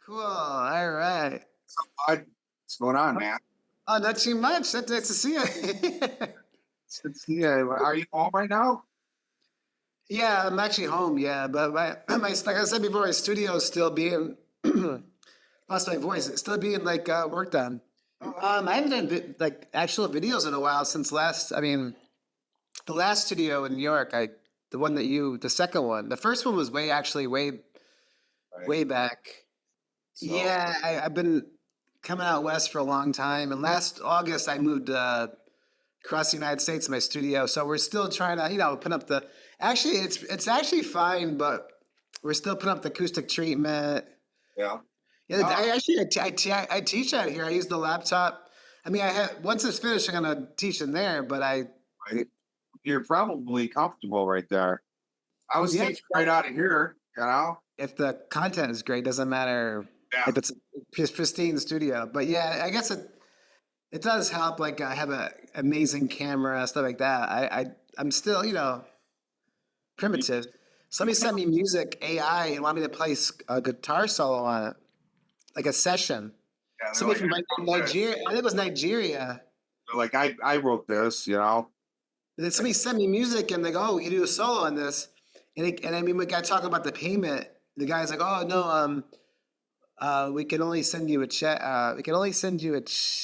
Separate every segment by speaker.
Speaker 1: Cool. All right.
Speaker 2: What's going on, man?
Speaker 1: Oh, not too much. Nice to see you.
Speaker 2: Yeah, are you home right now?
Speaker 1: Yeah, I'm actually home. Yeah, but my like I said before, my studio is still being lost my voice. It's still being like worked on. I haven't done like actual videos in a while since last. I mean, the last studio in New York. The one that the second one. The first one was way back.
Speaker 2: So,
Speaker 1: Yeah, I've been coming out west for a long time, and last August I moved across the United States to my studio. So we're still trying to, put up the. Actually, it's actually fine, but we're still putting up the acoustic treatment.
Speaker 2: yeah.
Speaker 1: Yeah, I teach out here. I use the laptop. I mean, once it's finished, I'm gonna teach in there. But
Speaker 2: Right. You're probably comfortable right there. I was teaching right out of here,
Speaker 1: if the content is great, doesn't matter if it's a pristine studio. But yeah, I guess it does help. Like I have an amazing camera, stuff like that. I'm still, primitive. Somebody sent me music AI and wanted me to play a guitar solo on it, like a session.
Speaker 2: Yeah,
Speaker 1: Somebody from Nigeria. I think it was Nigeria.
Speaker 2: Like I wrote this,
Speaker 1: And then somebody sent me music and they go, "Oh, you do a solo on this," and I mean, we got talking about the payment. The guy's like, "Oh no, we can only send you a check. We can only send you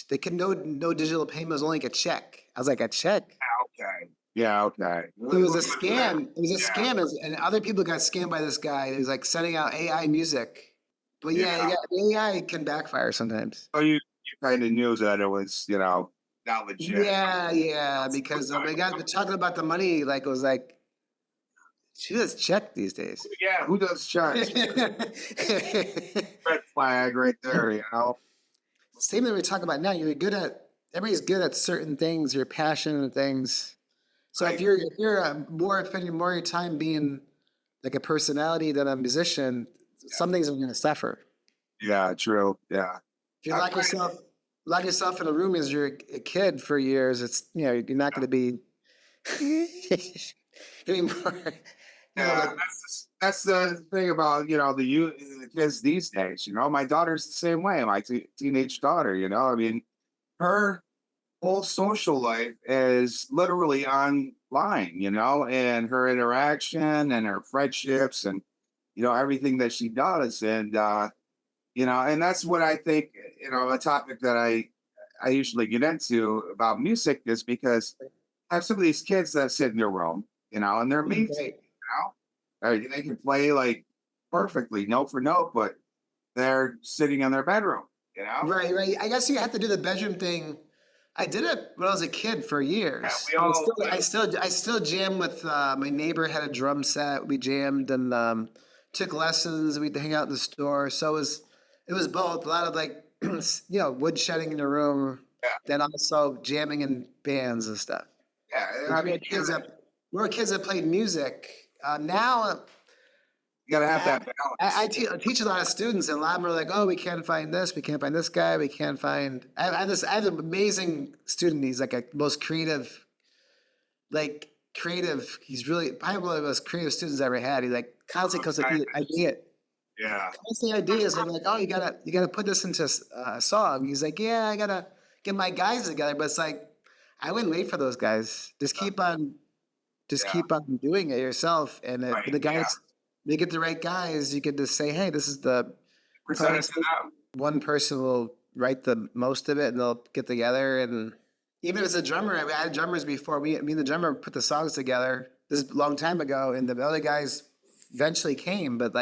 Speaker 1: they can no digital payment. It was only like a check." I was like, "A check?"
Speaker 2: Okay. Yeah, okay.
Speaker 1: It was a scam. It was a scam, and other people got scammed by this guy. He was like sending out AI music. But yeah, AI can backfire sometimes.
Speaker 2: So you kind of knew that it was, not legit.
Speaker 1: Yeah, because they got talking about the money. Like it was like, she does check these days.
Speaker 2: Yeah, who does checks? Red flag right there,
Speaker 1: Same thing we're talking about now. Everybody's good at certain things. You're passionate at things. So if you're spending more of your time being like a personality than a musician, some things are going to suffer.
Speaker 2: Yeah, true. Yeah.
Speaker 1: If you lock yourself in a room as you're a kid for years, it's you're not going to be. More.
Speaker 2: Yeah, that's the thing about the kids these days. My daughter's the same way. My teenage daughter. I mean, her whole social life is literally online. And her interaction and her friendships and everything that she does, and and that's what I think. A topic that I usually get into about music is because I have some of these kids that sit in their room, and they're amazing. They can play like perfectly note for note, but they're sitting in their bedroom,
Speaker 1: Right. I guess you have to do the bedroom thing. I did it when I was a kid for years.
Speaker 2: Yeah,
Speaker 1: I still jam with my neighbor had a drum set. We jammed and took lessons. We'd hang out in the store. So it was both a lot of like wood shedding in the room, then also jamming in bands and stuff.
Speaker 2: Yeah, I mean,
Speaker 1: we were kids that played music. Now
Speaker 2: you gotta have that balance.
Speaker 1: I teach a lot of students, and a lot of them are like, "Oh, we can't find this. We can't find this guy. We can't find." I have an amazing student. He's like a most creative. He's really probably one of the most creative students I ever had. He like constantly comes with the idea.
Speaker 2: Yeah.
Speaker 1: Constantly ideas. I'm like, "Oh, you gotta put this into a song." He's like, "Yeah, I gotta get my guys together." But it's like, I wouldn't wait for those guys. Just keep on doing it yourself, and the guys. They get the right guys, you can just say, "Hey, this is the one person will write the most of it, and they'll get together." And even as a drummer, I had drummers before. Me and the drummer put the songs together. This is a long time ago, and the other guys eventually came. But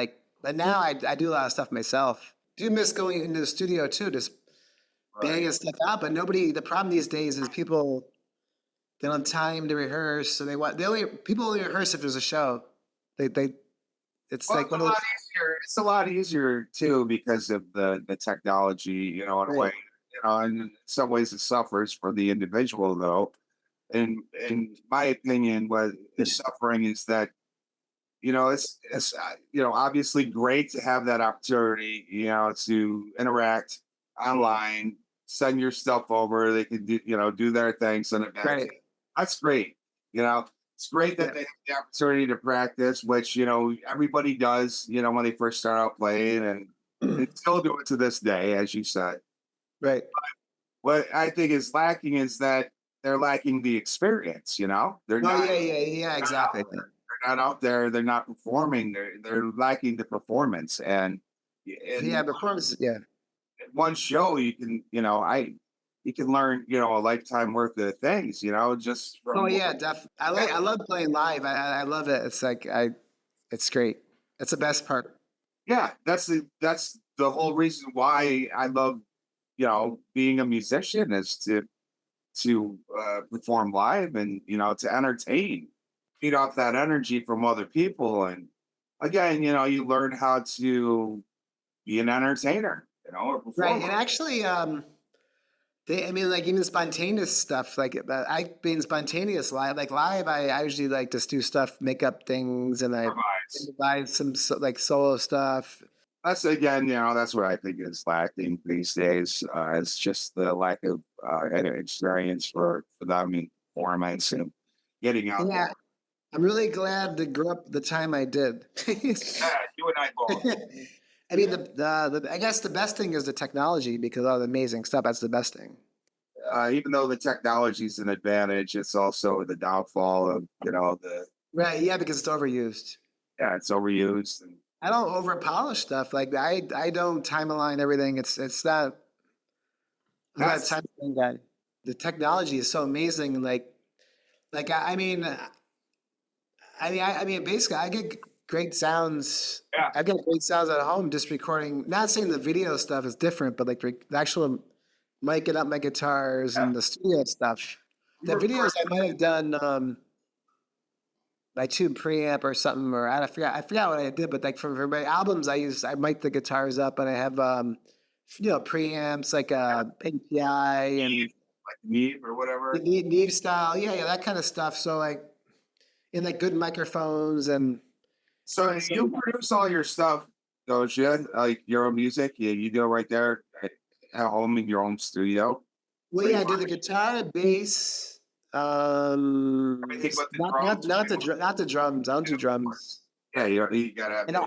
Speaker 1: now I do a lot of stuff myself. Do miss going into the studio too, just banging stuff out. But the problem these days is people don't have time to rehearse, so people only rehearse if there's a show. They it's
Speaker 2: Well,
Speaker 1: like
Speaker 2: it's a
Speaker 1: one of
Speaker 2: lot
Speaker 1: those.
Speaker 2: easier. It's a lot easier too because of the technology, in a way.
Speaker 1: Right,
Speaker 2: And in some ways it suffers for the individual though. And in my opinion, what is suffering is that, it's obviously great to have that opportunity, to interact online, send your stuff over. They can do their thing, send it back to
Speaker 1: right,
Speaker 2: you. That's great. You know, it's great that
Speaker 1: yeah,
Speaker 2: they have the opportunity to practice, which, everybody does, when they first start out playing, and they still do it to this day, as you said.
Speaker 1: right.
Speaker 2: What I think is lacking is that they're lacking the experience, they're
Speaker 1: Oh
Speaker 2: not
Speaker 1: yeah, yeah, yeah,
Speaker 2: not out
Speaker 1: exactly.
Speaker 2: there. They're not out there. They're not performing. They're lacking the performance. And
Speaker 1: Yeah,
Speaker 2: in
Speaker 1: performance. Yeah.
Speaker 2: one show, you can learn a lifetime worth of things. Just
Speaker 1: Oh
Speaker 2: from
Speaker 1: yeah, I love playing live. I love it. It's like it's great. It's the best part.
Speaker 2: yeah. That's the whole reason why I love being a musician is to perform live and to entertain, feed off that energy from other people, and again, you learn how to be an entertainer, a
Speaker 1: Right, and
Speaker 2: performer.
Speaker 1: actually, I mean, like even spontaneous stuff, like I being spontaneous live, like live, I usually like just do stuff, make up things, and I
Speaker 2: Provides.
Speaker 1: improvise some like solo stuff.
Speaker 2: That's again, that's what I think is lacking these days. It's just the lack of any experience for them in performance and getting out there.
Speaker 1: Yeah, I'm really glad to grow up the time I did.
Speaker 2: Yeah, you and I both.
Speaker 1: I mean, I guess the best thing is the technology because all the amazing stuff. That's the best thing.
Speaker 2: Even though the technology is an advantage, it's also the downfall of the
Speaker 1: Right? Yeah, because it's overused.
Speaker 2: yeah, it's overused. And
Speaker 1: I don't over polish stuff. Like I don't time align everything. It's not. I'm not a
Speaker 2: that's
Speaker 1: time align guy. The technology is so amazing. Like I mean, basically, I get great sounds.
Speaker 2: yeah,
Speaker 1: I get great sounds at home just recording. Not saying the video stuff is different, but like the actual miking up my guitars
Speaker 2: yeah.
Speaker 1: and the studio stuff.
Speaker 2: You
Speaker 1: The videos
Speaker 2: record,
Speaker 1: I might have done by tube preamp or something, or I forgot what I did, but like for my albums, I mic the guitars up and I have preamps like API and
Speaker 2: like Neve or
Speaker 1: the
Speaker 2: whatever.
Speaker 1: Neve style, yeah, yeah, that kind of stuff. So like in like good microphones and
Speaker 2: So
Speaker 1: so
Speaker 2: you produce all your stuff, don't you? Like your own music, yeah, you do it right there at home in your own studio.
Speaker 1: well,
Speaker 2: Pretty
Speaker 1: yeah, I do the
Speaker 2: much
Speaker 1: guitar, bass,
Speaker 2: everything but the drums.
Speaker 1: not the drums. I don't
Speaker 2: You
Speaker 1: do drums.
Speaker 2: Yeah, you gotta have
Speaker 1: You know,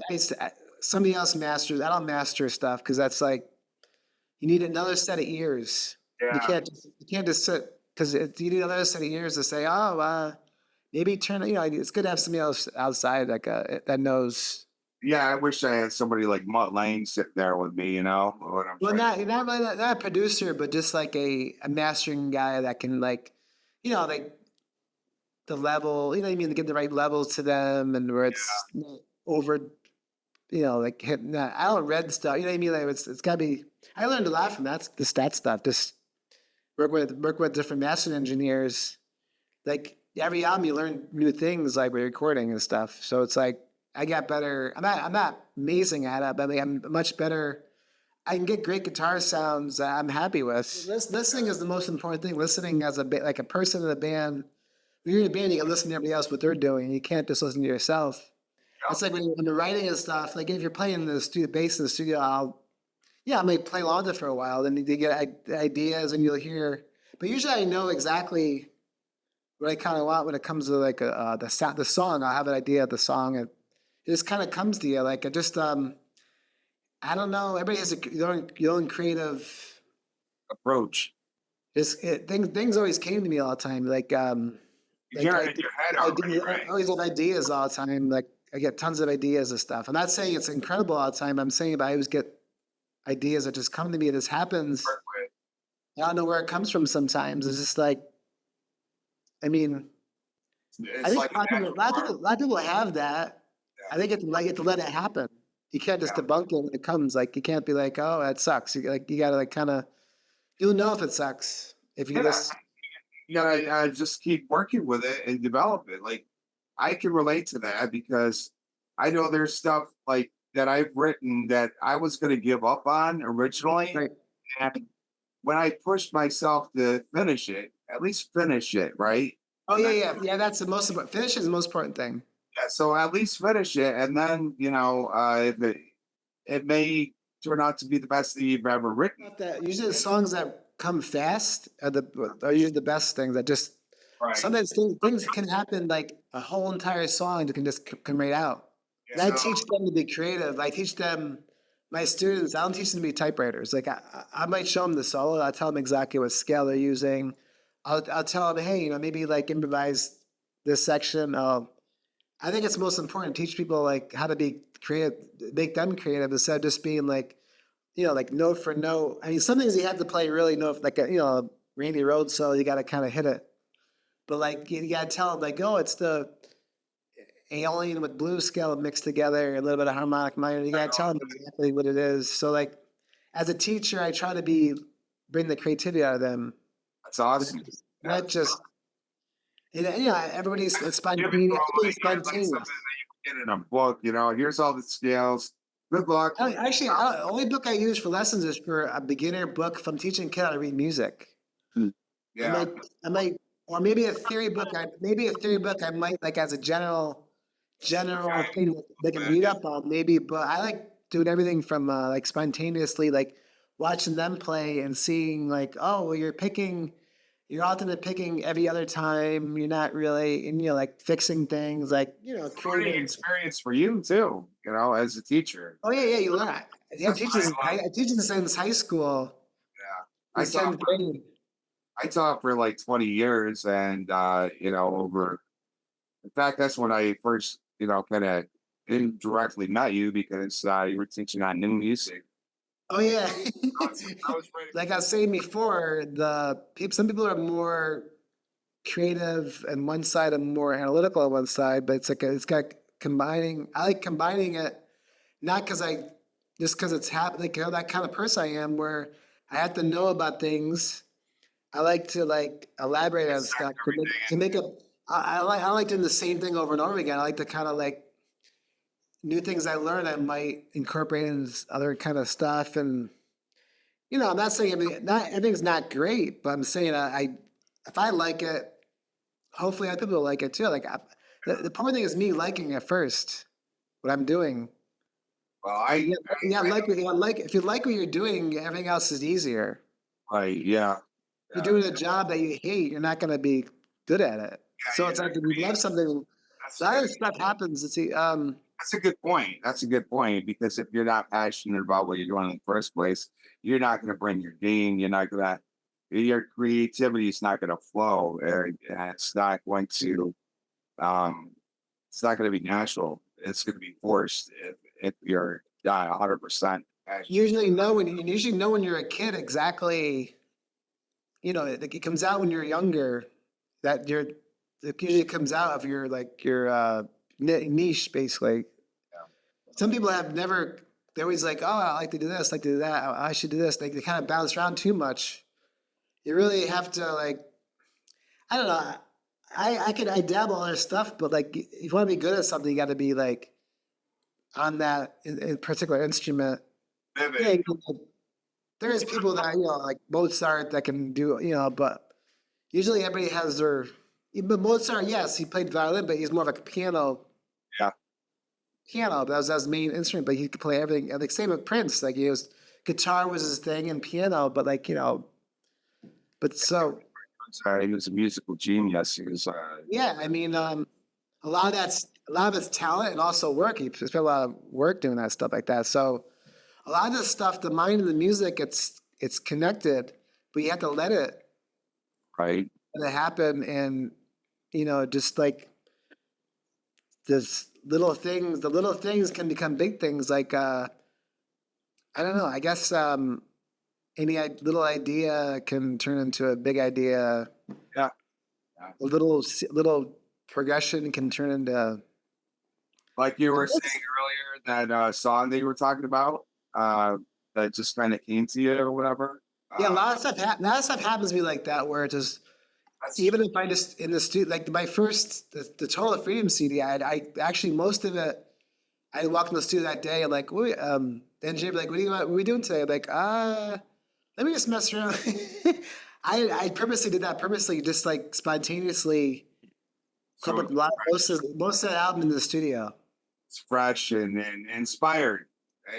Speaker 2: it.
Speaker 1: somebody else masters. I don't master stuff because that's like you need another set of ears.
Speaker 2: Yeah,
Speaker 1: You can't just sit because you need another set of ears to say, oh, maybe turn. You know, it's good to have somebody else outside like that knows.
Speaker 2: yeah. I wish I had somebody like Mutt Lane sitting there with me. You know what I'm
Speaker 1: Well,
Speaker 2: trying.
Speaker 1: not really not a producer, but just like a mastering guy that can like, like the level. You know what I mean? To get the right levels to them and where it's not over. Like hitting that. I don't read stuff. You know what I mean? Like it's gotta be. I learned a lot from the stat stuff. Just work with different master engineers. Like every album, you learn new things like with recording and stuff. So it's like I got better. I'm not amazing at it, but I mean, I'm much better. I can get great guitar sounds that I'm happy with. Listening is the most important thing. Listening as like a person in the band. When you're in a band, you got to listen to everybody else what they're doing. You can't just listen to yourself.
Speaker 2: Yeah,
Speaker 1: It's like when you're writing and stuff. Like if you're playing the studio bass in the studio, I may play along with it for a while. Then you get ideas and you'll hear. But usually I know exactly what I kind of want when it comes to like the song. I have an idea of the song, and it just kind of comes to you. Like I just I don't know. Everybody has your own creative.
Speaker 2: approach.
Speaker 1: Things always came to me all the time.
Speaker 2: You
Speaker 1: Like
Speaker 2: hear it in your head already,
Speaker 1: I
Speaker 2: right?
Speaker 1: always have ideas all the time. Like I get tons of ideas and stuff. I'm not saying it's incredible all the time. I'm saying I always get ideas that just come to me. This happens.
Speaker 2: Work with.
Speaker 1: I don't know where it comes from. Sometimes it's just like I mean. I
Speaker 2: It's
Speaker 1: think
Speaker 2: like a natural part.
Speaker 1: a lot of people have that. I think it's like you have to let it happen. You can't just
Speaker 2: Yeah,
Speaker 1: debunk it when it comes. Like you can't be like, oh, that sucks. You gotta like kind of you'll know if it sucks if you
Speaker 2: yeah.
Speaker 1: listen.
Speaker 2: You gotta just keep working with it and develop it. Like I can relate to that because I know there's stuff like that I've written that I was going to give up on originally.
Speaker 1: Right.
Speaker 2: And when I pushed myself to finish it, at least finish it, right?
Speaker 1: Oh
Speaker 2: And
Speaker 1: yeah,
Speaker 2: then,
Speaker 1: yeah, yeah. That's the most important. Finish is the most important thing.
Speaker 2: yeah, so at least finish it. And then, if it may turn out to be the best thing you've ever written.
Speaker 1: About that, usually the songs that come fast are usually the best things. That just
Speaker 2: Right.
Speaker 1: sometimes things can happen like a whole entire song that can just come right out. And I
Speaker 2: So,
Speaker 1: teach them to be creative. I teach them, my students. I don't teach them to be typewriters. Like I might show them the solo. I'll tell them exactly what scale they're using. I'll tell them, hey, maybe like improvise this section. I think it's most important to teach people like how to be creative, make them creative instead of just being like, like note for note. I mean, some things you have to play really note, like a Randy Rhoads solo, you got to kind of hit it. But like you got to tell them like, oh, it's the Aeolian with blues scale mixed together, a little bit of harmonic minor. You got to tell them exactly what it is. So like, as a teacher, I try to bring the creativity out of them,
Speaker 2: that's awesome. Yeah.
Speaker 1: not just everybody's it's
Speaker 2: Give it
Speaker 1: spontaneous.
Speaker 2: to 'em
Speaker 1: Everybody's
Speaker 2: like something
Speaker 1: spontaneous.
Speaker 2: that you can get in a book. Here's all the scales. Good luck.
Speaker 1: Actually, the only book I use for lessons is for a beginner book. If I'm teaching a kid how to read music,
Speaker 2: Hmm.
Speaker 1: I
Speaker 2: Yeah.
Speaker 1: might, I might, or maybe a theory book. Maybe a theory book I might like as a general thing that they can read up on. Maybe, but I like doing everything from like spontaneously, like watching them play and seeing like, oh, well, you're alternate picking every other time. You're not really, and like fixing things, like
Speaker 2: Learning
Speaker 1: creative.
Speaker 2: experience for you too, as a teacher.
Speaker 1: Oh yeah, yeah, you learn. Yeah,
Speaker 2: That's what I love.
Speaker 1: I teach since high school.
Speaker 2: Yeah. I
Speaker 1: Since
Speaker 2: taught
Speaker 1: 10th grade.
Speaker 2: I taught for like 20 years and over in fact that's when I first, kind of indirectly met you because you were teaching on new music.
Speaker 1: Oh yeah.
Speaker 2: I was ready.
Speaker 1: Like I was saying before, some people are more creative on one side and more analytical on one side, but it's got combining. I like combining it, not because just because it's like that kind of person I am, where I have to know about things. I like to like elaborate on
Speaker 2: Dissect
Speaker 1: stuff to
Speaker 2: everything.
Speaker 1: make a. I like doing the same thing over and over again. I like to kind of like new things I learn. I might incorporate in this other kind of stuff, and I'm not saying not everything's not great, but I'm saying if I like it, hopefully other people will like it too. Like the important thing is me liking it first. What I'm doing.
Speaker 2: Well,
Speaker 1: Yeah, yeah.
Speaker 2: I
Speaker 1: Like if you like what you're doing, everything else is easier.
Speaker 2: yeah.
Speaker 1: You're
Speaker 2: Yeah.
Speaker 1: doing a job that you hate, you're not going to be good at it. So
Speaker 2: Yeah,
Speaker 1: it's like if you love something,
Speaker 2: that's
Speaker 1: a lot of stuff happens. It's
Speaker 2: That's a good point. That's a good point because if you're not passionate about what you're doing in the first place, you're not going to bring your game. You're not going to, your creativity is not going to flow. And um, it's not going to be natural. It's going to be forced if you're 100% passionate.
Speaker 1: you usually know when you're a kid exactly. It comes out when you're younger. That it usually comes out of your niche basically. Some people have never. They're always like, oh, I like to do this, like to do that. I should do this. They kind of bounce around too much. You really have to like. I don't know. I dabble in other stuff, but like if you want to be good at something, you got to be like on that in particular instrument. Yeah,
Speaker 2: Vivid.
Speaker 1: there is people that like Mozart that can do but usually everybody has their. But Mozart, yes, he played violin, but he's more of like a
Speaker 2: Yeah.
Speaker 1: piano. That was his main instrument, but he could play everything. And like same with Prince, like guitar was his thing and piano, but like but so
Speaker 2: Sorry, he was a musical genius. He was,
Speaker 1: yeah, I mean, a lot of it's talent and also work. He spent a lot of work doing that stuff like that. So a lot of this stuff, the mind and the music, it's connected, but you have to
Speaker 2: right.
Speaker 1: let it happen, and just like this the little things can become big things. Like I don't know. I guess any little idea can turn into a big idea.
Speaker 2: Yeah.
Speaker 1: A little progression can turn into.
Speaker 2: Like you were saying earlier, that song that you were talking about, that just kind of came to you or whatever.
Speaker 1: Yeah,
Speaker 2: Uh,
Speaker 1: a lot of stuff happens to me like that, where it just
Speaker 2: that's
Speaker 1: even if I just in the studio, like my first the Total Freedom CD, I actually most of it I walked in the studio that day and like, the engineer be like, what are we doing today? I'm like, let me just mess around. I purposely did that, purposely, just like spontaneously
Speaker 2: So
Speaker 1: come up with a lot, most of the album in the studio.
Speaker 2: it's fresh and inspired.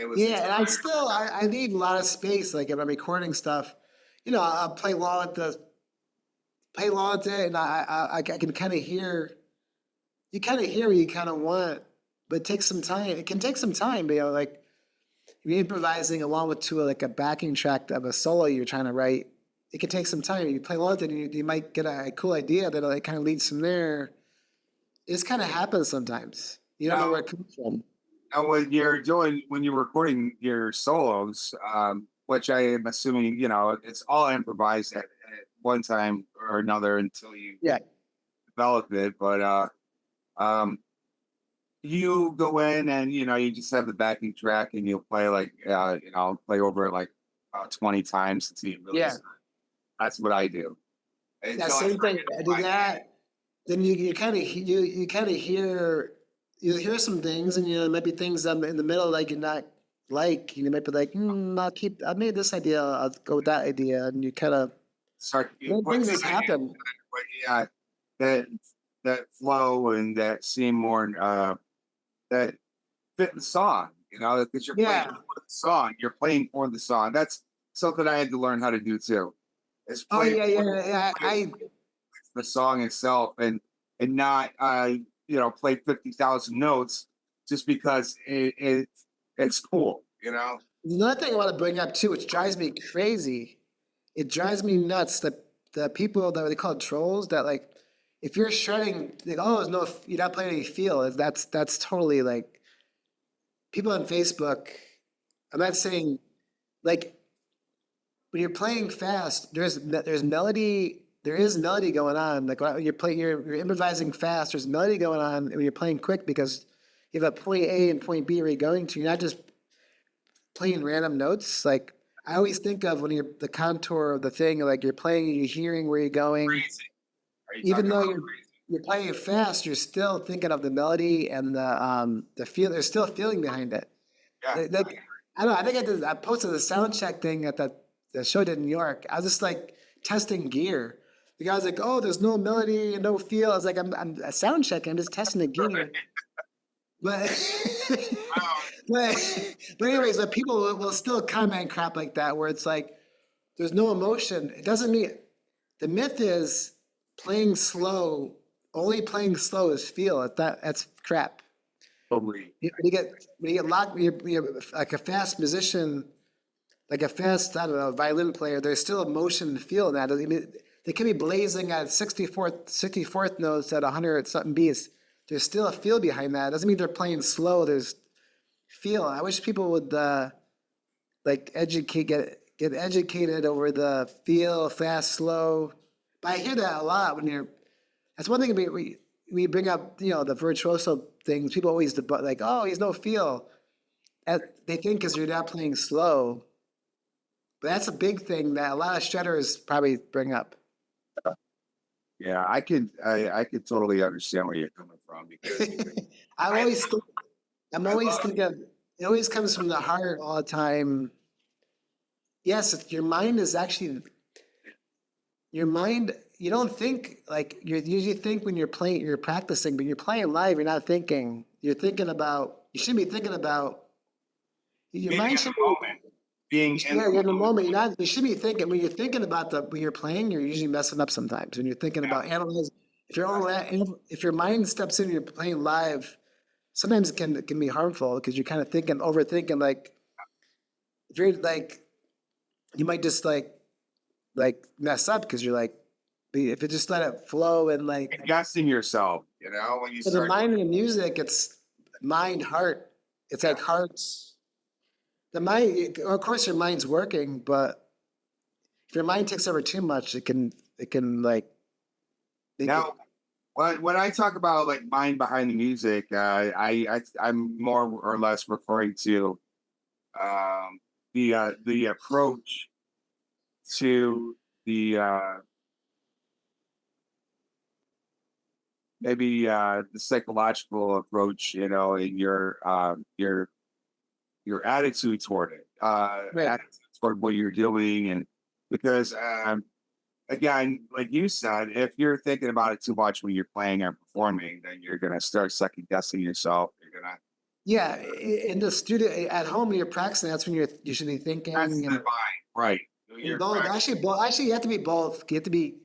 Speaker 2: It was
Speaker 1: Yeah, and I
Speaker 2: inspired.
Speaker 1: still I need a lot of space. Like if I'm recording stuff, you know, I'll play along with it, and I can kind of hear. You kind of hear what you kind of want, but it takes some time. It can take some time, but, you know, like if you're improvising along with to like a backing track of a solo you're trying to write. It can take some time. You play along with it, and you might get a cool idea that like kind of leads from there. It just kind of happens sometimes. You don't know
Speaker 2: Now,
Speaker 1: where it comes from.
Speaker 2: now when you're recording your solos, which I am assuming, it's all improvised at one time or another until you
Speaker 1: Yeah.
Speaker 2: develop it. But um, you go in and you just have the backing track and you'll play like play over it like 20 times until you really.
Speaker 1: Yeah.
Speaker 2: That's what I do
Speaker 1: That
Speaker 2: until I
Speaker 1: same
Speaker 2: start
Speaker 1: thing.
Speaker 2: getting
Speaker 1: I did
Speaker 2: my
Speaker 1: that. Then you kind of hear some things, and there might be things in the middle like you're not like. You might be like, I made this idea. I'll go with that idea, and you kind of
Speaker 2: start you put
Speaker 1: things
Speaker 2: the
Speaker 1: just happen.
Speaker 2: but yeah, that that flow and that seem more that fit the song, because you're playing
Speaker 1: Yeah.
Speaker 2: for the song, you're playing for the song. That's something I had to learn how to do too. Is
Speaker 1: Oh
Speaker 2: play
Speaker 1: yeah,
Speaker 2: for
Speaker 1: yeah, yeah.
Speaker 2: the song itself and not play 50,000 notes just because it's cool.
Speaker 1: Another thing I want to bring up too, which drives me crazy. It drives me nuts that the people that they call trolls that like, if you're shredding, like, oh, there's no, you're not playing any feel. That's totally like people on Facebook. I'm not saying like when you're playing fast, there's melody. There is melody going on. Like when you're improvising fast. There's melody going on when you're playing quick because you have a point A and point B where you're going to. You're not just playing random notes. Like I always think of when you're the contour of the thing. Like you're playing, you're hearing where you're going.
Speaker 2: Crazy. Are you
Speaker 1: Even
Speaker 2: talking
Speaker 1: though
Speaker 2: about
Speaker 1: you're playing it fast, you're still thinking of the melody and the feel. There's still a feeling behind it.
Speaker 2: crazy?
Speaker 1: Like I don't know. I think I posted a sound check thing at the show in New York. I was just like testing gear. The guy was like, "Oh, there's no melody and no feel." I was like, "I'm a sound check. I'm just testing the
Speaker 2: Yeah.
Speaker 1: gear." But
Speaker 2: Wow.
Speaker 1: but anyways, but people will still comment crap like that where it's like there's no emotion. It doesn't mean the myth is playing slow. Only playing slow is feel. That's crap.
Speaker 2: Totally.
Speaker 1: When you get locked, when you're like a fast musician, like a fast, I don't know, violin player, there's still emotion and feel in that. I mean, they can be blazing at 64th notes at 100 something beats. There's still a feel behind that. It doesn't mean they're playing slow. There's feel. I wish people would like get educated over the feel, fast, slow. But I hear that a lot when you're. That's one thing we bring up, the virtuoso things. People always like, oh, he's no feel. They think because you're not playing slow. But that's a big thing that a lot of shredders probably bring up.
Speaker 2: Yeah, I could totally understand where you're coming from because
Speaker 1: I'm
Speaker 2: I
Speaker 1: always think, I'm
Speaker 2: I
Speaker 1: always
Speaker 2: love
Speaker 1: thinking it always comes from the heart all the time. Yes, your mind is actually your mind. You don't think like you usually think when you're practicing, but you're playing live. You're not thinking. You're thinking about. You should be thinking about. Your
Speaker 2: being
Speaker 1: mind
Speaker 2: in
Speaker 1: should
Speaker 2: the
Speaker 1: be.
Speaker 2: moment, being in
Speaker 1: Yeah,
Speaker 2: the
Speaker 1: you're in the
Speaker 2: moment.
Speaker 1: moment. You're not. You should be thinking when you're thinking about when you're playing. You're usually messing up sometimes. When you're thinking
Speaker 2: Yeah,
Speaker 1: about analyzing, if your mind steps in, and you're playing live. Sometimes it can be harmful because you're kind of overthinking. Like if you're like, you might just like mess up because you're like, if you just let it flow and like
Speaker 2: guessing yourself, when you
Speaker 1: for the
Speaker 2: start.
Speaker 1: mind and the music, it's mind heart. It's
Speaker 2: Yeah.
Speaker 1: like hearts. The mind, of course, your mind's working, but if your mind takes over too much, it can like make it.
Speaker 2: Now, when I talk about like mind behind the music, I'm more or less referring to the approach to the maybe the psychological approach, you know, in your attitude toward it,
Speaker 1: Right.
Speaker 2: attitude toward what you're doing, and because again, like you said, if you're thinking about it too much when you're playing or performing, then you're gonna start second guessing yourself. You're gonna
Speaker 1: Yeah, in the studio, at home when you're practicing, that's when you should be
Speaker 2: that's
Speaker 1: thinking
Speaker 2: the mind, right?
Speaker 1: and
Speaker 2: You're
Speaker 1: both.
Speaker 2: practicing,
Speaker 1: Actually, you have to be both. You have to be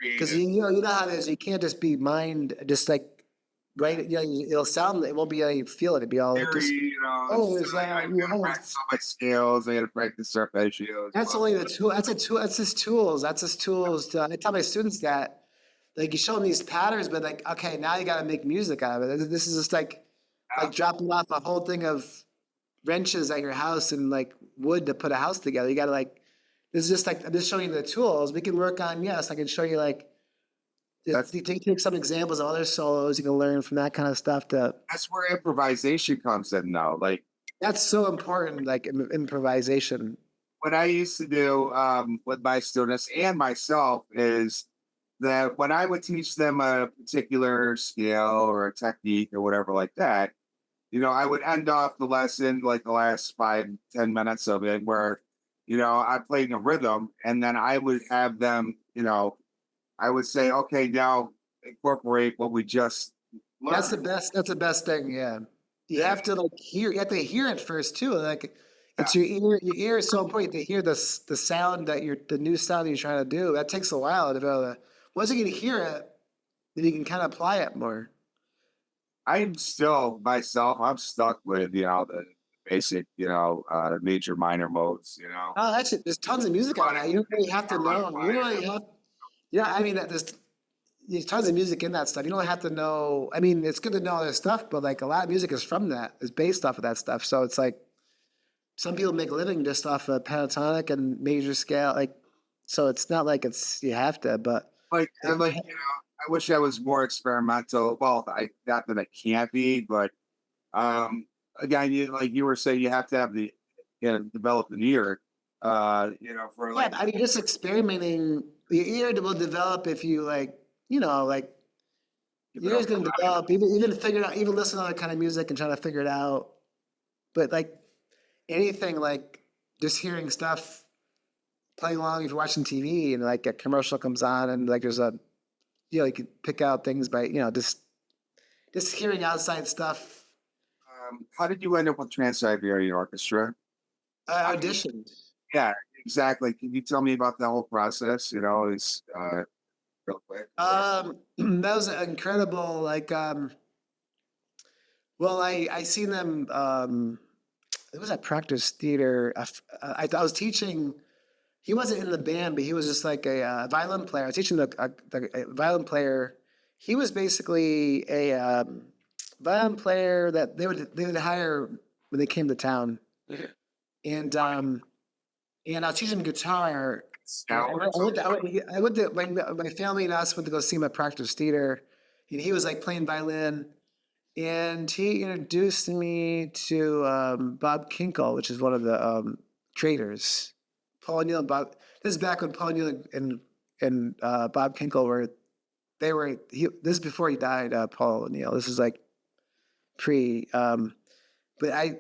Speaker 1: because
Speaker 2: creative,
Speaker 1: you know how it is. You can't just be mind just like right. You know, it'll sound. It won't be how you feel it. It'd be all like
Speaker 2: very,
Speaker 1: just
Speaker 2: you know,
Speaker 1: oh,
Speaker 2: it's,
Speaker 1: it's
Speaker 2: I gotta
Speaker 1: oh,
Speaker 2: practice all my skills. I gotta practice arpeggios.
Speaker 1: that's
Speaker 2: Blah,
Speaker 1: only the tool. That's a tool. That's his tools. That's his tools. I tell my students that like you show them these patterns, but like okay, now you got to make music out of it. This is just
Speaker 2: blah.
Speaker 1: like dropping off a whole thing of wrenches at your house and like wood to put a house together. You got to like this is just like I'm just showing you the tools. We can work on yes. I can show you like just
Speaker 2: That's
Speaker 1: you take some examples of other solos you can learn from that kind of stuff. To
Speaker 2: that's where improvisation comes in now. Like
Speaker 1: that's so important. Like improvisation.
Speaker 2: what I used to do with my students and myself is that when I would teach them a particular skill or a technique or whatever like that, you know, I would end off the lesson like the last 5, 10 minutes of it where, you know, I played a rhythm and then I would have them, you know, I would say, okay, now incorporate what we just
Speaker 1: That's the
Speaker 2: learned.
Speaker 1: best. That's the best thing. Yeah, you have to like hear. You have to hear it first too. Like
Speaker 2: Yeah,
Speaker 1: it's your ear. Your ear is so important to hear the sound that the new sound that you're trying to do. That takes a while to be able to. Once you can hear it, then you can kind of apply it more.
Speaker 2: I'm still myself, I'm stuck with, you know, the basic, you know, major minor modes, you know.
Speaker 1: Oh, that's it. There's tons of music on that. You don't really have to know. You don't really have. Yeah, I mean, there's tons of music in that stuff. You don't have to know. I mean, it's good to know other stuff, but like a lot of music is from that, is based off of that stuff. So it's like some people make a living just off of pentatonic and major scale. Like, so it's not like it's you have to, but
Speaker 2: Like,
Speaker 1: it,
Speaker 2: I'm like, you know, I wish I was more experimental. Well, I not that I can't be, but um, again, you like you were saying, you have to have the, you know, develop an ear, you know, for
Speaker 1: yeah.
Speaker 2: like,
Speaker 1: I mean, just experimenting. Your ear will develop if you like, you know, like
Speaker 2: give it
Speaker 1: your ear's
Speaker 2: over
Speaker 1: going to
Speaker 2: time.
Speaker 1: develop. Even figure it out. Even listen to other kind of music and try to figure it out. But like anything, like just hearing stuff, playing along if you're watching TV and like a commercial comes on and like there's a, you know, you can pick out things by, you know, just hearing outside stuff.
Speaker 2: How did you end up with Trans-Siberian Orchestra?
Speaker 1: I auditioned.
Speaker 2: Yeah, exactly. Can you tell me about the whole process? You know, it's real quick.
Speaker 1: That was incredible. Like, well, I seen them. It was at Practice Theater. I was teaching. He wasn't in the band, but he was just like a violin player. I was teaching a violin player. He was basically a violin player that they would hire when they came to town, and I was teaching him guitar. And
Speaker 2: Now,
Speaker 1: I went to my family and us went to go see him at Practice Theater, and he was like playing violin, and he introduced me to Bob Kinkle, which is one of the creators. Paul O'Neill and Bob. This is back when Paul O'Neill and Bob Kinkle were. They were. This is before he died. Paul O'Neill. This is like pre. But I.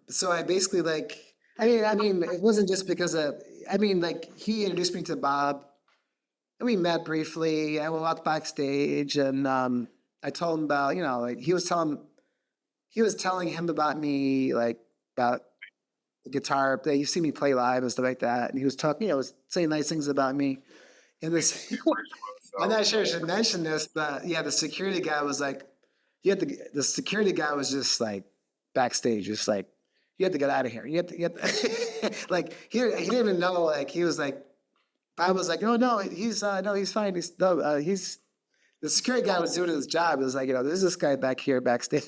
Speaker 1: So I basically like. I mean, it wasn't just because of. I mean, like he introduced me to Bob, and we met briefly. I walked backstage, and I told him about like he was telling him about me, like about the guitar. You see me play live and stuff like that, and he was talking, was saying nice things about me. And this, I'm not sure I should mention this, but yeah, the security guy was like, the security guy was just like backstage, just like, you have to get out of here. Like he didn't even know. Like he was like, I was like, oh no, no, he's fine. He's the security guy was doing his job. It was like, there's this guy back here backstage.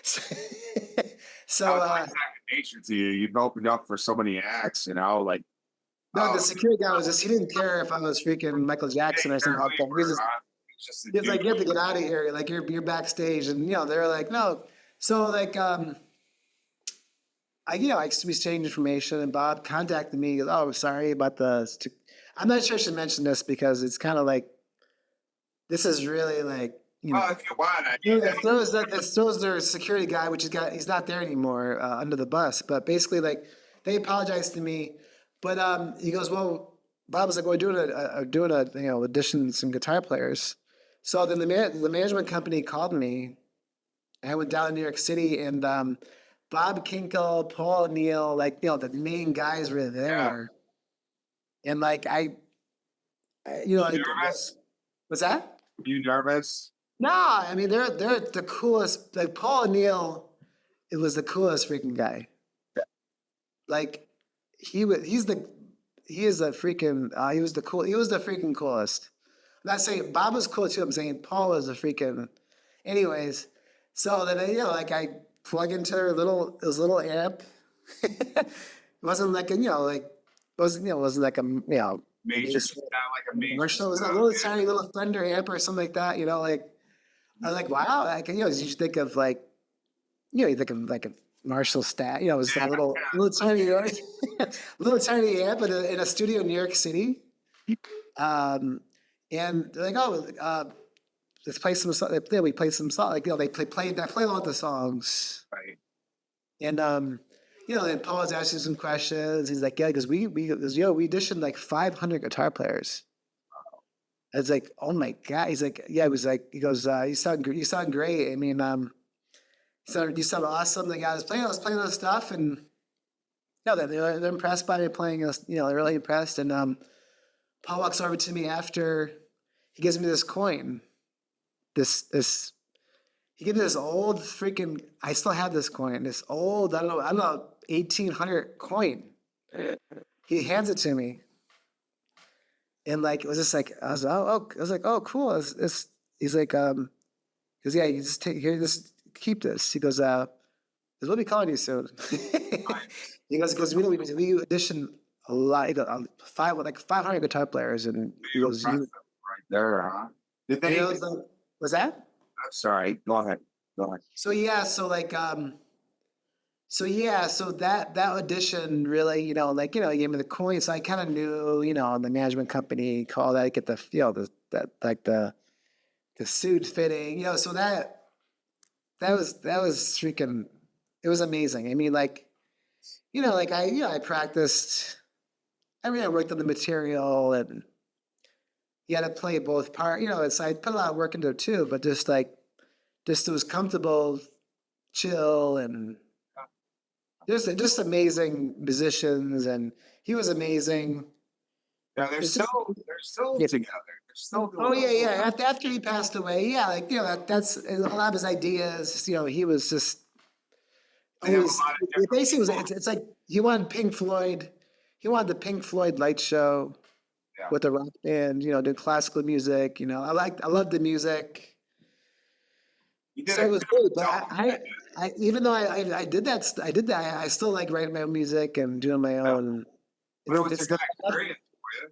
Speaker 1: so,
Speaker 2: how
Speaker 1: so
Speaker 2: was like second nature to you? You've opened up for so many acts, you know, like,
Speaker 1: no,
Speaker 2: oh,
Speaker 1: the security guy was he didn't care if I was freaking Michael Jackson or something like that.
Speaker 2: it's just a
Speaker 1: He was like,
Speaker 2: dude.
Speaker 1: you have to get out of here. Like you're backstage. And they're like, no. So like I exchanged information and Bob contacted me. Oh, sorry about I'm not sure I should mention this because it's kind of like this is really like, you know,
Speaker 2: Well, if you want, I
Speaker 1: you
Speaker 2: mean,
Speaker 1: know, it throws their security guy, which he's not there anymore, under the bus. But basically, like, they apologized to me, but he goes, well, Bob was like, we're doing a audition some guitar players. So then the management company called me. I went down to New York City, and Bob Kinkle, Paul O'Neill, like, the main guys were
Speaker 2: yeah.
Speaker 1: there, and like
Speaker 2: You nervous?
Speaker 1: what's that?
Speaker 2: You nervous?
Speaker 1: No, I mean they're the coolest. Like Paul O'Neill, it was the coolest freaking guy. Like he is a freaking he was the freaking coolest. I'm not saying Bob was cool too. I'm saying Paul was a freaking. Anyways, so then like I plug into his little amp. It wasn't like a like it wasn't like a
Speaker 2: Major,
Speaker 1: bass
Speaker 2: not like a major.
Speaker 1: commercial. It was a little tiny little Fender amp or something like that. Like I was like, wow, like you think of like you think of like a Marshall Stat. It was that little tiny little tiny amp in a studio in New York City. And they're like, oh, let's play some songs. Yeah, we played some songs. Like they play all the songs.
Speaker 2: Right.
Speaker 1: And then Paul was asking some questions. He's like, yeah, because we auditioned like 500 guitar players. I was like, oh my God. He's like, yeah, he goes, you sound great. I mean, you sound awesome. The guy was playing all this stuff, and they're impressed by me playing us, they're really impressed. And Paul walks over to me after, he gives me this coin. He gave me this old freaking, I still have this coin, this old, I don't know, 1800 coin. He hands it to me. And like, it was just like, I was like, oh, cool. He's like, because yeah, you just just keep this. He goes, we'll be calling you soon. He goes, we audition a lot. He goes, 500 guitar players, and he goes,
Speaker 2: right there, huh? Did they?
Speaker 1: Was that?
Speaker 2: I'm sorry. Go ahead.
Speaker 1: So yeah, so like so that audition really, he gave me the coin, so I kind of knew, the management company called that, get the the suit fitting, so that was freaking, it was amazing. I mean, like, like I practiced. I mean, I worked on the material, and you had to play both part. I put a lot of work into it too, but just it was comfortable, chill, and just amazing musicians, and he was amazing.
Speaker 2: Yeah, they're still together. They're still doing.
Speaker 1: Oh yeah. After he passed away, yeah, like that's a lot of his ideas. He was just. It basically was. It's like he wanted Pink Floyd. He wanted the Pink Floyd light show with a rock band. Doing classical music. I loved the music. So it was good, but I even though I did that, I still like writing my own music and doing my own.
Speaker 2: But it was a good experience for you.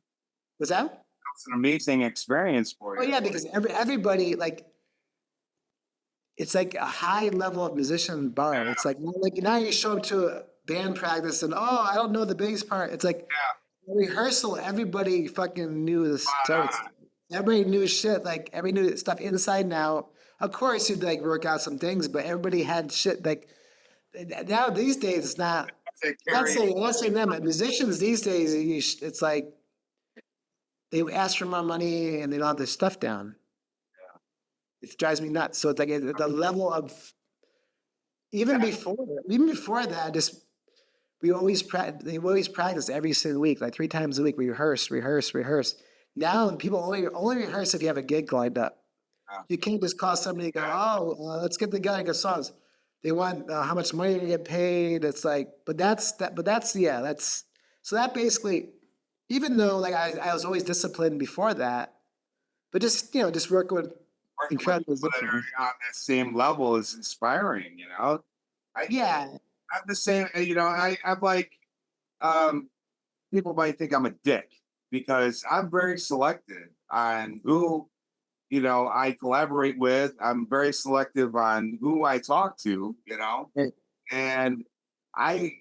Speaker 1: Was that?
Speaker 2: It's an amazing experience for you.
Speaker 1: Oh yeah, because everybody, like, it's like a high level of musician bar. It's like now you show up to a band practice and I don't know the bass part. It's like rehearsal. Everybody fucking knew the stuff. Everybody knew shit. Like everybody knew stuff inside and out. Of course, you'd like work out some things, but everybody had shit like now these days. It's not. I'm not saying them, but musicians these days, it's like they ask for more money and they don't have their stuff down. It drives me nuts. So it's like the level of even before that, just we always practice every single week, like 3 times a week. We rehearse. Now people only rehearse if you have a gig lined up. You can't just call somebody and go, let's get together and get songs. They want how much money to get paid. It's like, so that basically, even though like I was always disciplined before that, but just working with incredible
Speaker 2: people that are on that same level is inspiring. I'm the same. I'm like, people might think I'm a dick because I'm very selective on who I collaborate with. I'm very selective on who I talk to, and I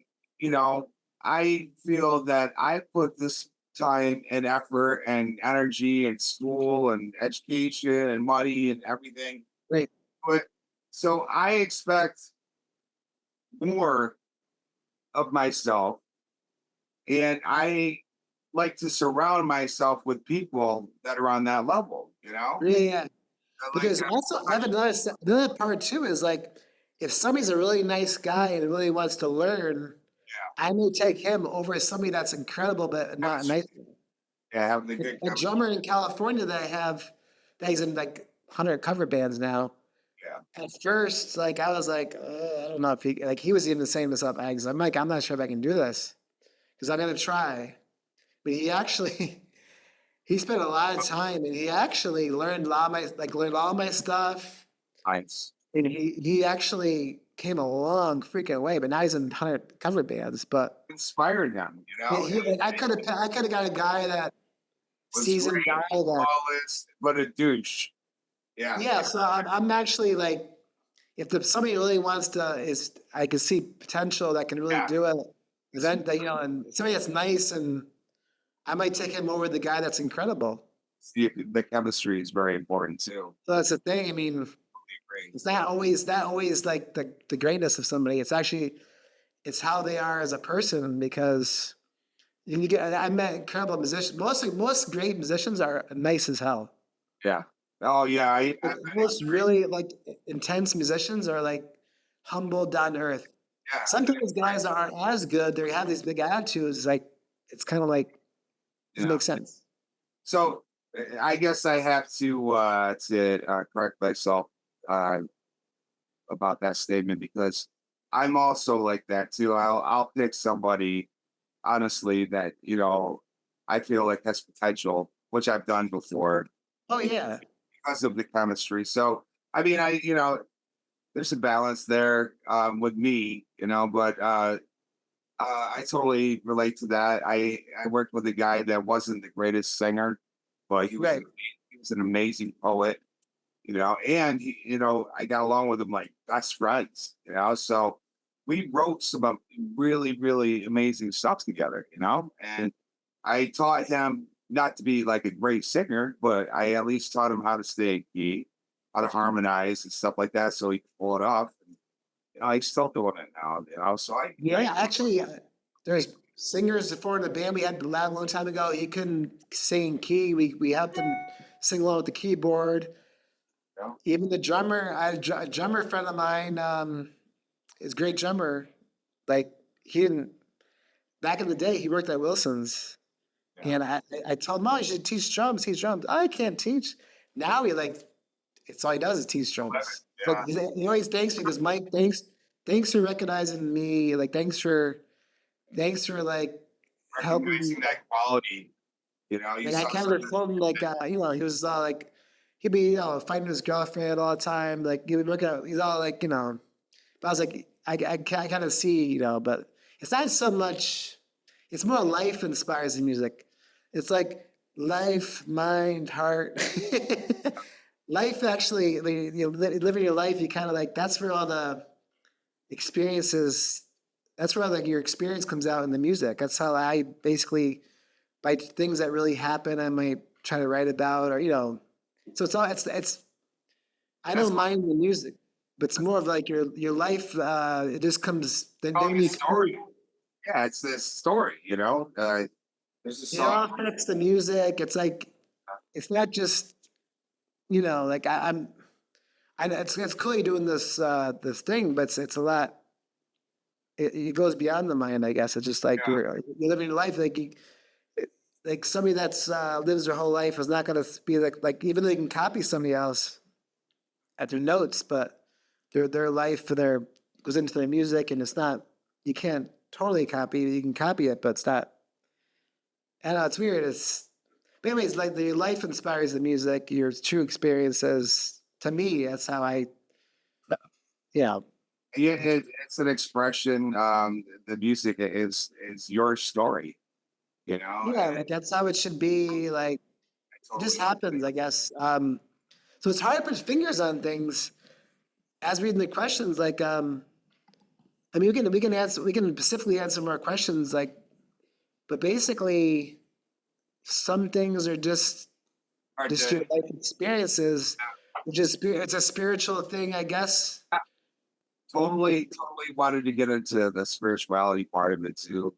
Speaker 2: feel that I put this time and effort and energy and school and education and money and everything.
Speaker 1: Right.
Speaker 2: But so I expect more of myself, and I like to surround myself with people that are on that level, you know?
Speaker 1: Yeah, yeah.
Speaker 2: I like
Speaker 1: Because
Speaker 2: that
Speaker 1: also I have
Speaker 2: profession.
Speaker 1: another part too is like if somebody's a really nice guy and really wants to learn,
Speaker 2: Yeah.
Speaker 1: I may take him over somebody that's incredible but not
Speaker 2: Chemistry.
Speaker 1: nice.
Speaker 2: Yeah, having the good
Speaker 1: A
Speaker 2: chemistry.
Speaker 1: drummer in California that I have that he's in like 100 cover bands now.
Speaker 2: Yeah.
Speaker 1: At first, like I was like, I don't know if he like he was even saying this up eggs. I'm like, I'm not sure if I can do this because I'm gonna try. But he actually he spent a lot of time and he actually learned a lot of my like learned all my stuff.
Speaker 2: Nice.
Speaker 1: And he actually came a long freaking way, but now he's in 100 cover bands. But
Speaker 2: Inspired them, you know?
Speaker 1: he, like, I could have got a guy that
Speaker 2: Was
Speaker 1: seasoned
Speaker 2: great,
Speaker 1: guy that
Speaker 2: flawless, but a douche. Yeah.
Speaker 1: yeah. So I'm actually like if somebody really wants to is I can see potential that can really
Speaker 2: Yeah.
Speaker 1: do it. Event that and somebody that's nice and I might take him over the guy that's incredible.
Speaker 2: The chemistry is very important too.
Speaker 1: So that's the thing. I mean,
Speaker 2: Great.
Speaker 1: it's not always like the greatness of somebody. It's actually it's how they are as a person because you get I met incredible musicians. Most great musicians are nice as hell.
Speaker 2: Yeah. Oh yeah.
Speaker 1: Like most really like intense musicians are like humble, down to earth.
Speaker 2: Yeah.
Speaker 1: Sometimes guys aren't as good. They have these big attitudes. Like it's kind of like doesn't
Speaker 2: Yeah.
Speaker 1: make sense.
Speaker 2: So I guess I have to correct myself uh, about that statement because I'm also like that too. I'll pick somebody honestly that I feel like has potential, which I've done before
Speaker 1: Oh yeah,
Speaker 2: because of the chemistry. So I mean, there's a balance there with me, but I totally relate to that. I worked with a guy that wasn't the greatest singer, but
Speaker 1: right.
Speaker 2: he was an amazing poet, and I got along with him like best friends, so we wrote some really, really amazing stuff together, and I taught him not to be like a great singer, but I at least taught him how to stay in key, how to harmonize and stuff like that so he could pull it off. And, he's still doing it now, so
Speaker 1: Yeah, actually, there's singers before in the band we had a long time ago. He couldn't sing key. We helped him sing along with the keyboard.
Speaker 2: you know,
Speaker 1: Even the drummer, I had a drummer friend of mine, is a great drummer. Like he didn't back in the day. He worked at Wilson's,
Speaker 2: yeah,
Speaker 1: and I told him, "Oh, you should teach drums. Teach drums." I can't teach. Now he like it's all he does is teach drums. Like
Speaker 2: yeah.
Speaker 1: he always thanks me because Mike, thanks for recognizing me. Like thanks for like helping me.
Speaker 2: Recognizing that quality, you
Speaker 1: Like I
Speaker 2: saw
Speaker 1: kind
Speaker 2: something.
Speaker 1: of told him like he was like he'd be fighting his girlfriend all the time. Like he would look at he's all like But I was like I kind of see but it's not so much. It's more life inspires the music. It's like life, mind, heart. Life actually, like, living your life. You kind of like that's where all the experiences. That's where like your experience comes out in the music. That's how I basically by things that really happen. I might try to write about or So it's all it's. I
Speaker 2: That's
Speaker 1: don't mind the music, but it's more of like your life. It just comes then
Speaker 2: telling
Speaker 1: when
Speaker 2: a
Speaker 1: you
Speaker 2: story. Yeah, it's this story, there's a
Speaker 1: it
Speaker 2: song.
Speaker 1: all affects the music. It's like it's not just like I know it's cool you're doing this thing, but it's a lot. It goes beyond the mind, I guess. It's just like
Speaker 2: Yeah,
Speaker 1: you're living your life like somebody that's lives their whole life is not going to be like even though they can copy somebody else at their notes, but their life their goes into their music, and it's not you can't totally copy. You can copy it, but it's not. I don't know it's weird. But anyways, like the life inspires the music. Your true experiences. To me, that's how I. Yeah,
Speaker 2: yeah, it's an expression. The music is your story,
Speaker 1: yeah.
Speaker 2: and
Speaker 1: Like that's how it should be. Like
Speaker 2: I
Speaker 1: it just
Speaker 2: totally
Speaker 1: happens, I guess. So it's hard to put fingers on things. As reading the questions, like I mean, we can specifically answer more questions, like, but basically, some things are just your life experiences, which is it's a spiritual thing, I guess.
Speaker 2: Totally wanted to get into the spirituality part of it too.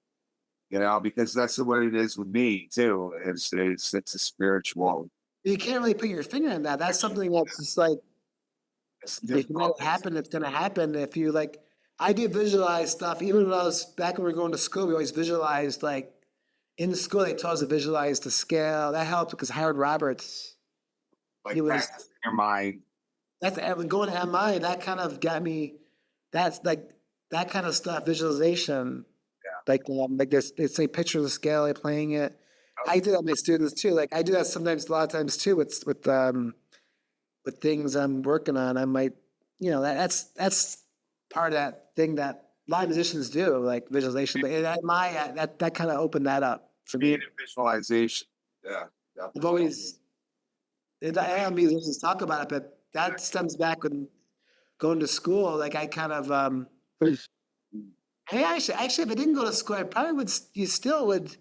Speaker 2: You know, because that's what it is with me too. It's a spiritual.
Speaker 1: You can't really put your finger on that. That's something that's just like,
Speaker 2: It's
Speaker 1: if you let
Speaker 2: difficult.
Speaker 1: it happen, it's gonna happen. If you like, I do visualize stuff. Even when I was back when we were going to school, we always visualized like in school. They taught us to visualize the scale. That helped because Howard Roberts,
Speaker 2: Like
Speaker 1: he was
Speaker 2: practicing your mind.
Speaker 1: that's going to MI. That kind of got me. That's like that kind of stuff. Visualization, like this. They say picture the scale. Like playing it. I do that with my students too. Like I do that sometimes, a lot of times too. With things I'm working on, I might, that's part of that thing that a lot of musicians do, like visualization. But that kind of opened that up for me.
Speaker 2: Creative visualization. Yeah.
Speaker 1: I've always, I have musicians talk about it, but that stems back when going to school. Like I kind of, hey, actually, if I didn't go to school, I probably would. You still would,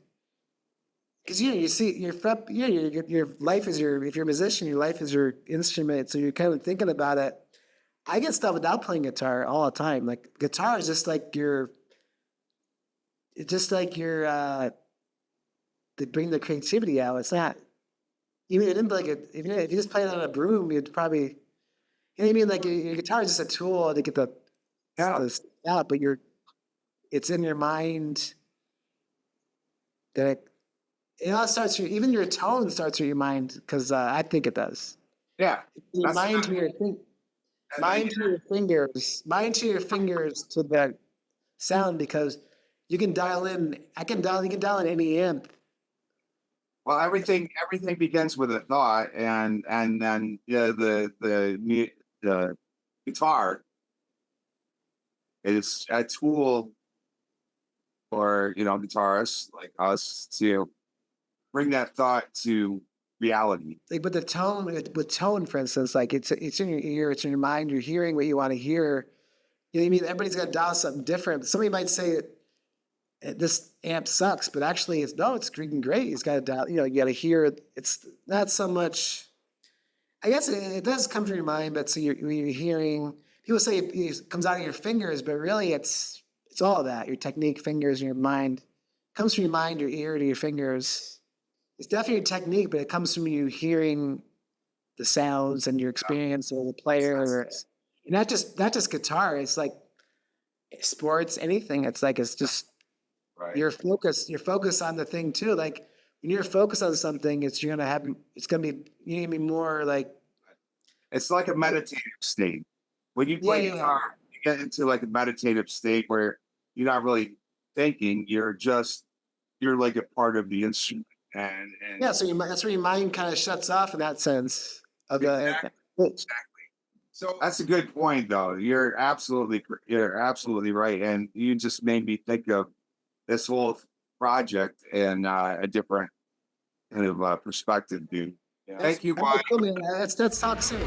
Speaker 1: because you see your life is if you're a musician, your life is your instrument. So you're kind of thinking about it. I get stuff without playing guitar all the time. Like guitar is just like it's just like to bring the creativity out. It's not, even if you didn't play if you just played on a broom, you'd probably, you know what I mean? Like your guitar is just a tool to get the out, but it's in your mind that it all starts. Even your tone starts with your mind, because I think it does.
Speaker 2: Yeah.
Speaker 1: Your mind to your fingers to the sound, because you can dial in. You can dial in any amp.
Speaker 2: Well, everything begins with a thought, and then the guitar is a tool for guitarists like us to bring that thought to reality.
Speaker 1: Like with tone, for instance, like it's in your ear, it's in your mind. You're hearing what you want to hear. You know what I mean? Everybody's got to dial something different. Somebody might say this amp sucks, but actually it's freaking great. It's got to dial. You got to hear it. It's not so much. I guess it does come from your mind, but so you're hearing. People say it comes out of your fingers, but really it's all of that. Your technique, fingers, and your mind. It comes from your mind, your ear, to your fingers. It's definitely a technique, but it comes from you hearing the sounds and your experience of the player. Not just guitar. It's like sports, anything. It's just
Speaker 2: Right.
Speaker 1: your focus on the thing too. Like when you're focused on something, it's gonna be more like,
Speaker 2: It's like a meditative state. When you play guitar, you get into like a meditative state where you're not really thinking. You're like a part of the instrument. And
Speaker 1: yeah. So that's where your mind kind of shuts off in that sense of
Speaker 2: exactly. So that's a good point, though. You're absolutely right, and you just made me think of this whole project in a different kind of perspective, dude. Thank you, Mike.
Speaker 1: Let's talk soon.